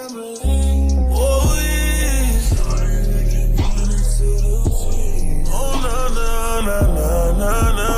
Oh, yeah. Oh, na, na, na, na, na.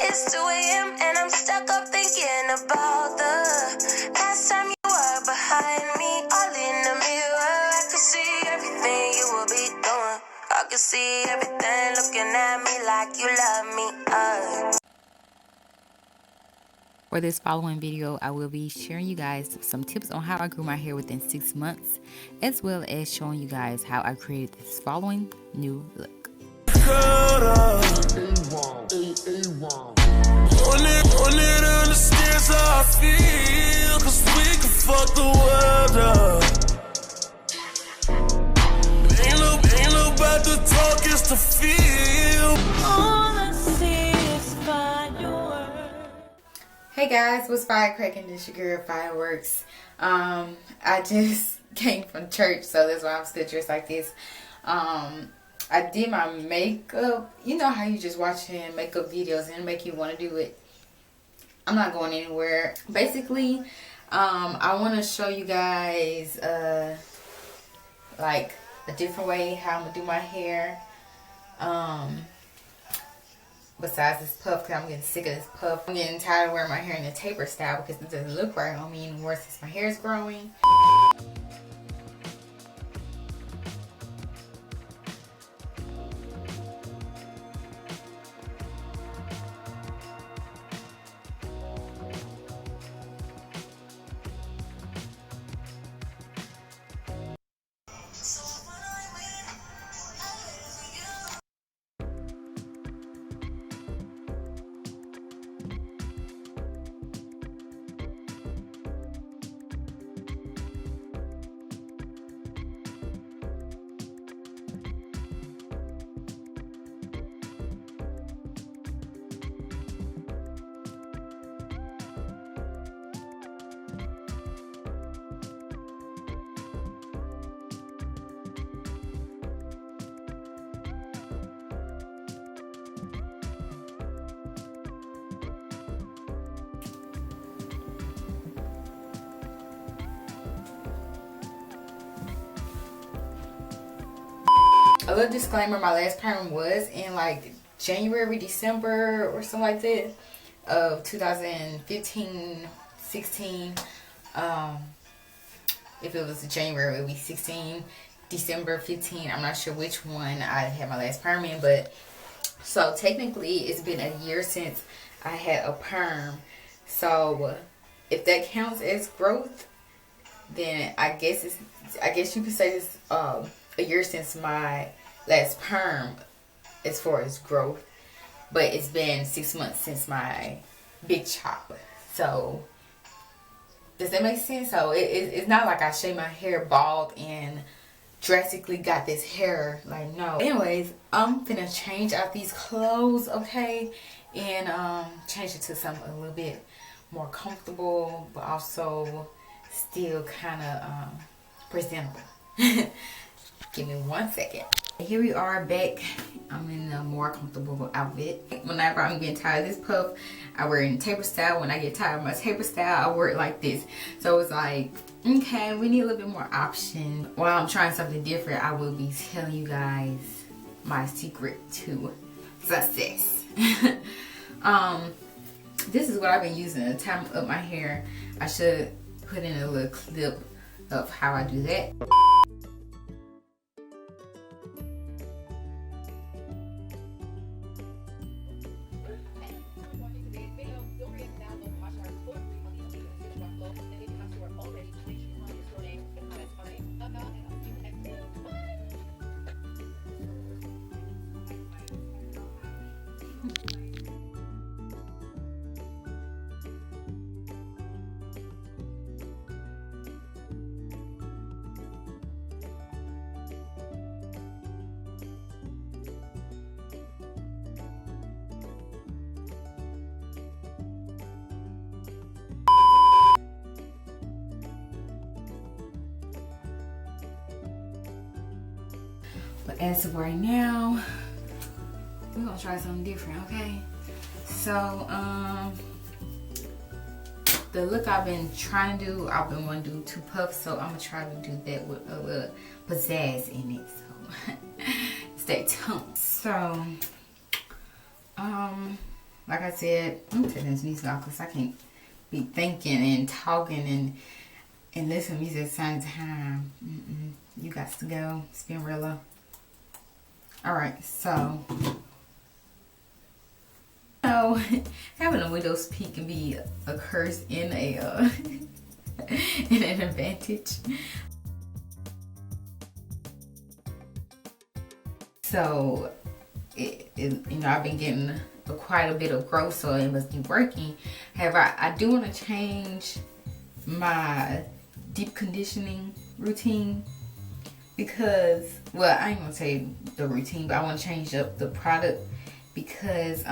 It's 2 a.m. and I'm stuck up thinking about the last time you were behind me, all in the mirror. I could see everything you will be doing. I could see everything looking at me like you love me. For this following video, I will be sharing you guys some tips on how I grew my hair within 6 months, as well as showing you guys how I created this following new look. On it understands how I feel, 'cause we can fuck the world up. Ain't no about to talk, it's to feel. All I see is fireworks. Hey guys, what's firecracking? This your girl Fireworks. I just came from church, so that's why I'm still dressed like this. I did my makeup. You know how you just watching makeup videos and make you want to do it. I'm not going anywhere. Basically, I want to show you guys like a different way how I'm gonna do my hair. Besides this puff, because I'm getting sick of this puff. I'm getting tired of wearing my hair in a taper style because it doesn't look right on me anymore since my hair is growing. A little disclaimer, my last perm was in like January, December or something like that of 2015, 16. If it was January, it would be 16, December 15. I'm not sure which one I had my last perm in, but so technically it's been a year since I had a perm. So if that counts as growth, then I guess you could say it's a year since my last perm as far as growth, but it's been 6 months since my big chop. So does that make sense? So it's not like I shaved my hair bald and drastically got this hair, like, no. Anyways, I'm finna change out these clothes, okay, and change it to something a little bit more comfortable but also still kind of presentable. Give me 1 second. Here we are back. I'm in a more comfortable outfit. Whenever I'm getting tired of this puff, I wear it in taper style. When I get tired of my taper style, I wear it like this. So it's like, okay, we need a little bit more option. While I'm trying something different, I will be telling you guys my secret to success. This is what I've been using to tie up my hair. I should put in a little clip of how I do that. But as of right now, we're gonna try something different, okay? So, the look I've been trying to do, I've been wanting to do 2 puffs, so I'm gonna try to do that with a little pizzazz in it. So stay tuned. So like I said, I'm gonna take this music off because I can't be thinking and talking and listening to music at the same time. You got to go, Spinrilla. Alright, so having a widow's peak can be a curse and a and an advantage. So you know, I've been getting quite a bit of growth, so it must be working. However, I do want to change my deep conditioning routine because, well, I ain't gonna say the routine, but I want to change up the product because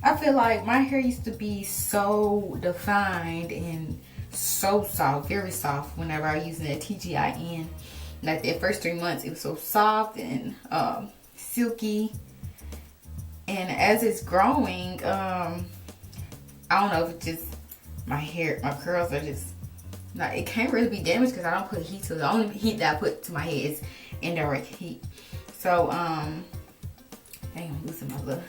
I feel like my hair used to be so defined and so soft, very soft whenever I was using that TGIN. Like the first 3 months, it was so soft and silky. And as it's growing, I don't know if it's just my hair, my curls are just not, it can't really be damaged because I don't put heat to it. The only heat that I put to my head is indirect heat. So, dang, I'm losing my look.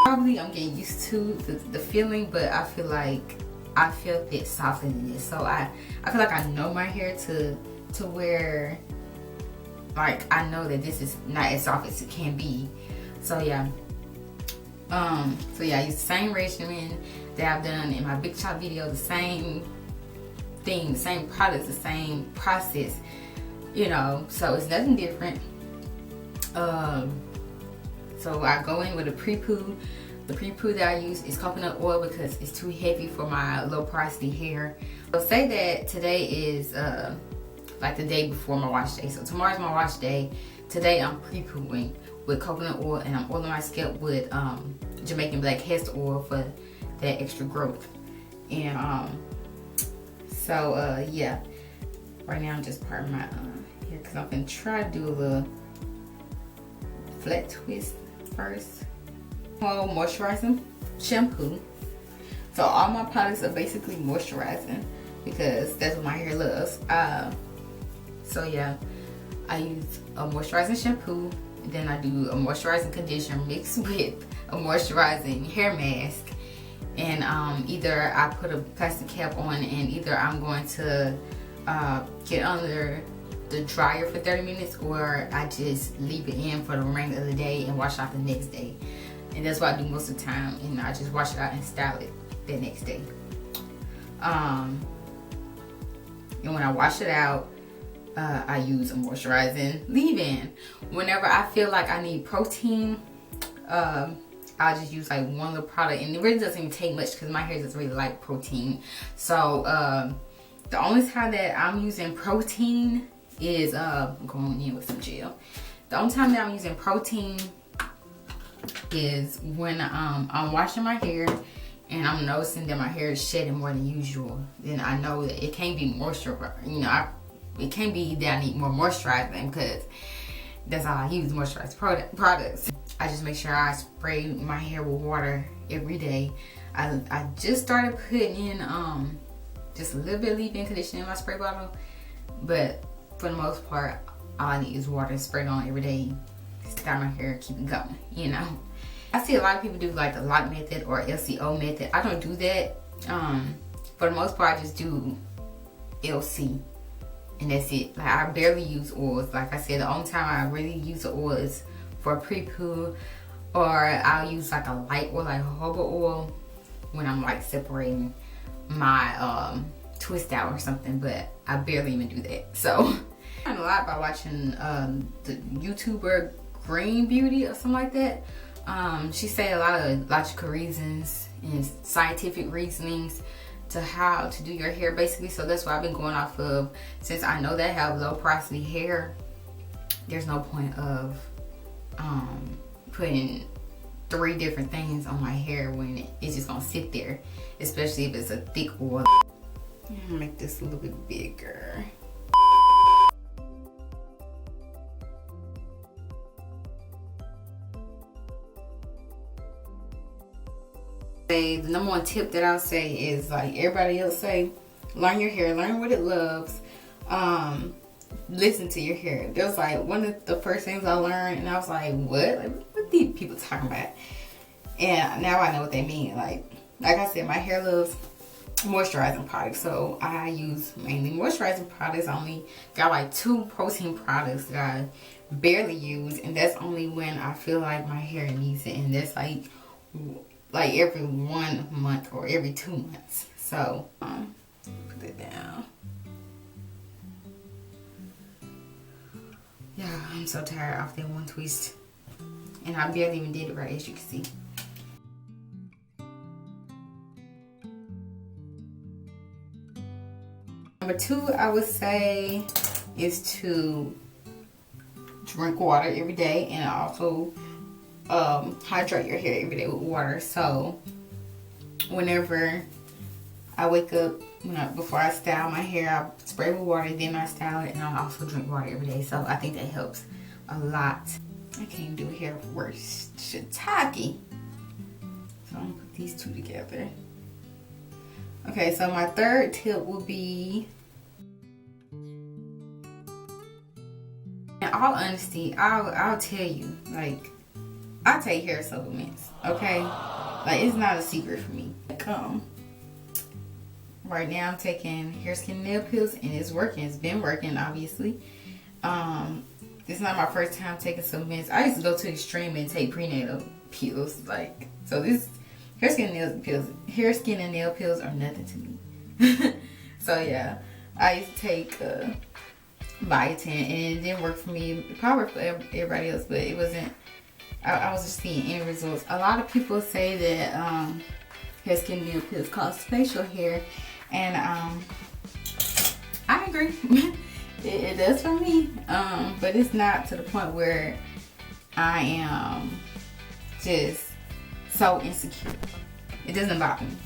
Probably I'm getting used to the feeling, but I feel like I felt it softer than this. So I feel like I know my hair to where, like, I know that this is not as soft as it can be. So yeah. I use the same regimen that I've done in my big chop video, the same thing, the same products, the same process, you know, so it's nothing different. So I go in with a pre-poo. The pre-poo that I use is coconut oil because it's too heavy for my low porosity hair. So say that today is like the day before my wash day. So tomorrow's my wash day. Today I'm pre-pooing with coconut oil and I'm oiling my scalp with Jamaican black castor oil for that extra growth. And yeah, right now I'm just parting my hair because I'm gonna try to do a little flat twist first. Well, moisturizing shampoo. So all my products are basically moisturizing because that's what my hair loves. So yeah, I use a moisturizing shampoo, then I do a moisturizing conditioner mixed with a moisturizing hair mask, and either I put a plastic cap on and either I'm going to get under the dryer for 30 minutes or I just leave it in for the remainder of the day and wash out the next day. And that's what I do most of the time, and I just wash it out and style it the next day. And when I wash it out, I use a moisturizing leave-in. Whenever I feel like I need protein, I'll just use like one little product, and it really doesn't even take much because my hair doesn't really like protein. So the only time that I'm using protein is going in with some gel. The only time that I'm using protein is when I'm washing my hair and I'm noticing that my hair is shedding more than usual. Then I know that it can't be moisturized. You know, it can't be that I need more moisturizing because that's all I use, moisturized products. I just make sure I spray my hair with water every day. I just started putting in just a little bit of leave-in conditioner in my spray bottle, but for the most part, all I need is water and spray it on every day. Style my hair, keep it going, you know. I see a lot of people do like the lock method or LCO method. I don't do that. For the most part, I just do LC, and that's it. Like, I barely use oils. Like I said, the only time I really use the oil is for pre-poo, or I'll use like a light oil, like jojoba oil, when I'm like separating my twist out or something. But I barely even do that. So I learned a lot by watching the YouTuber Green Beauty or something like that. She said a lot of logical reasons and scientific reasonings to how to do your hair basically. So that's what I've been going off of. Since I know that I have low porosity hair, there's no point of putting 3 different things on my hair when it's just gonna sit there, especially if it's a thick oil. I'm gonna make this a little bit bigger. The number 1 tip that I'll say is, like everybody else say, learn your hair, learn what it loves, listen to your hair. That was like one of the first things I learned, and I was like, what? Like, what are these people talking about? And now I know what they mean. Like I said, my hair loves moisturizing products, so I use mainly moisturizing products. I only got like 2 protein products that I barely use, and that's only when I feel like my hair needs it, and that's like every 1 month or every 2 months. So put it down. Yeah, I'm so tired off that 1 twist, and I barely even did it right, as you can see. Number 2, I would say, is to drink water every day, and also hydrate your hair every day with water. So whenever I wake up, before I style my hair, I spray with water, then I style it, and I also drink water every day. So I think that helps a lot. I can't do hair worse. Shiitake. So I'm gonna put these 2 together. Okay, so my 3rd tip will be, in all honesty, I'll tell you, like, I take hair supplements, okay? Like, it's not a secret for me. Right now I'm taking hair, skin, nail pills, and it's working. It's been working, obviously. It's not my first time taking supplements. I used to go to extreme and take prenatal pills, like, so this hair, skin, and nail pills are nothing to me. So yeah, I used to take biotin, and it didn't work for me. It probably worked for everybody else, but it wasn't. I wasn't seeing any results. A lot of people say that hair, skin, and nail pills cause facial hair, and I agree. It does for me, but it's not to the point where I am just so insecure. It doesn't bother me.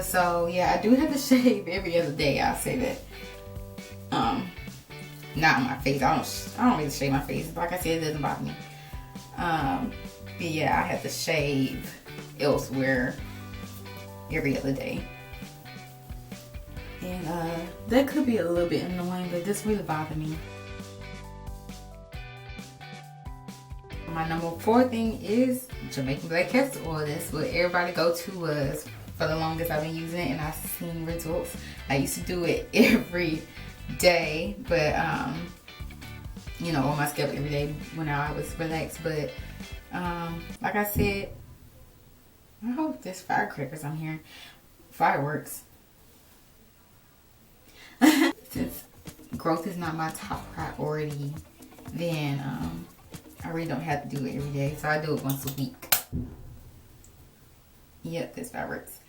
So yeah, I do have to shave every other day. I'll say that. Not on my face. I don't really shave my face. Like I said, it doesn't bother me. But yeah, I have to shave elsewhere every other day. And that could be a little bit annoying, but this really bothered me. My number 4 thing is Jamaican black castor oil. That's what everybody go to was for the longest. I've been using it, and I've seen results. I used to do it every day, but you know, on my scalp every day when I was relaxed. But like I said, I hope there's firecrackers on here, fireworks. Since growth is not my top priority, then I really don't have to do it every day, so I do it once a week. Yep, this fireworks.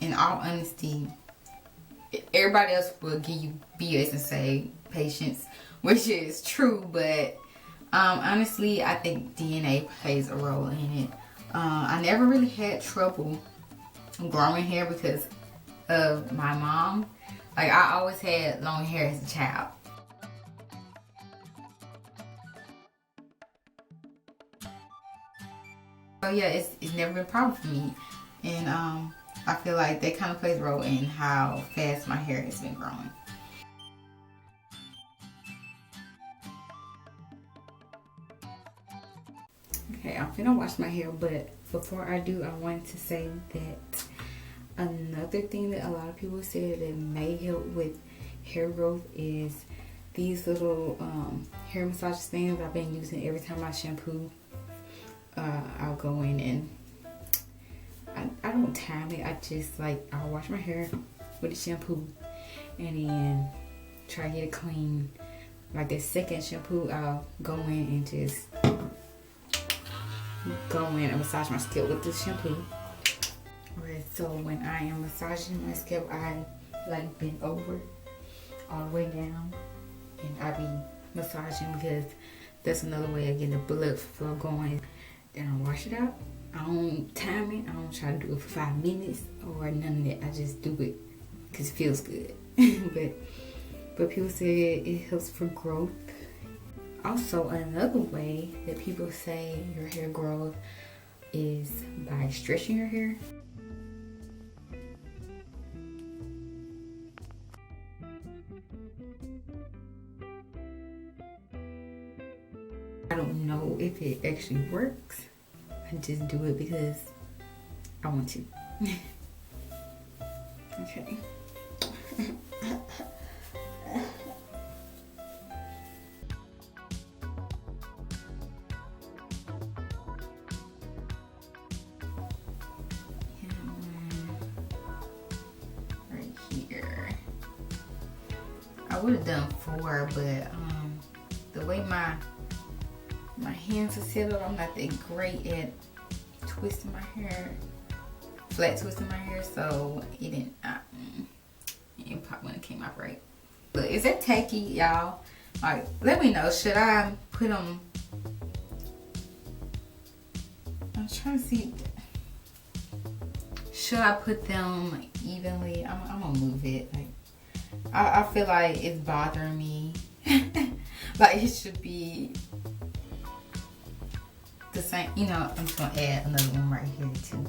In all honesty, everybody else will give you BS and say patience, which is true, but honestly, I think DNA plays a role in it. I never really had trouble growing hair because of my mom. Like, I always had long hair as a child. So yeah, it's never been a problem for me, and I feel like that kind of plays a role in how fast my hair has been growing. Okay, I'm finna wash my hair, but before I do, I wanted to say that another thing that a lot of people say that may help with hair growth is these little hair massage things I've been using every time I shampoo. I'll go in and I don't time it. I just I'll wash my hair with the shampoo and then try to get it clean like the second shampoo, I'll go in and just go in and massage my scalp with the shampoo. Alright, so when I am massaging my scalp, I like bend over all the way down, and I be massaging because that's another way of getting the blood flow going. Then I wash it out. I don't time it. I don't try to do it for 5 minutes or none of that. I just do it because it feels good. but people say it helps for growth. Also, another way that people say your hair grows is by stretching your hair. I don't know if it actually works. I just do it because I want to. Okay. Right here. I would have done 4, but the way my hands are set up, I'm not that great at twisting my hair, flat twisting my hair, so it didn't, it probably wouldn't came out right. But is that tacky, y'all? Like, let me know, should I put them, I'm trying to see, should I put them evenly? I'm gonna move it. Like, I feel like it's bothering me. Like, it should be the same, you know. I'm just gonna add another one right here too.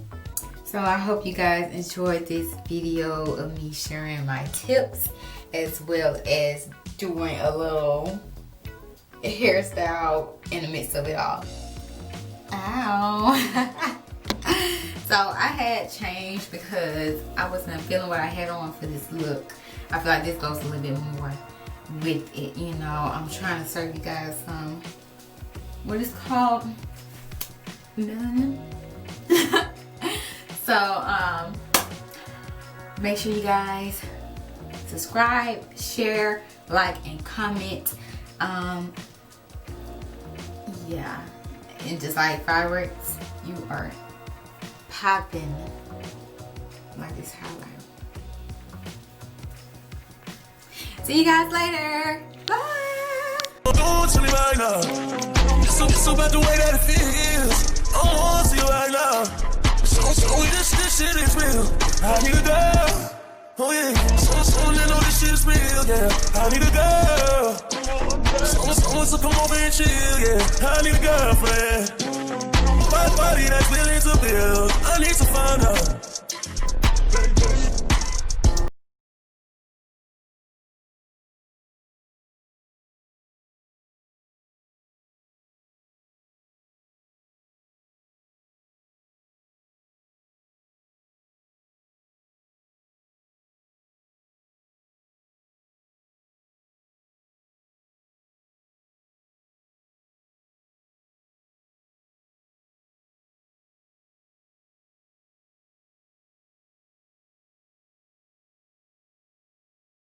So I hope you guys enjoyed this video of me sharing my tips as well as doing a little hairstyle in the midst of it all. Ow. So I had changed because I wasn't feeling what I had on for this look. I feel like this goes a little bit more with it, you know. I'm trying to serve you guys some, what is called? Melanin. So make sure you guys subscribe, share, like, and comment. Yeah, and just like fireworks, you are popping like this highlight. See you guys later. Bye. Don't tell me right now. It's about the way that it feels. I don't want to see you right now. So this shit is real. I need a girl. Oh yeah. Someone that know this shit is real. Yeah. I need a girl. Someone to come over and chill. Yeah. I need a girlfriend. My body that's willing to build. I need to find out.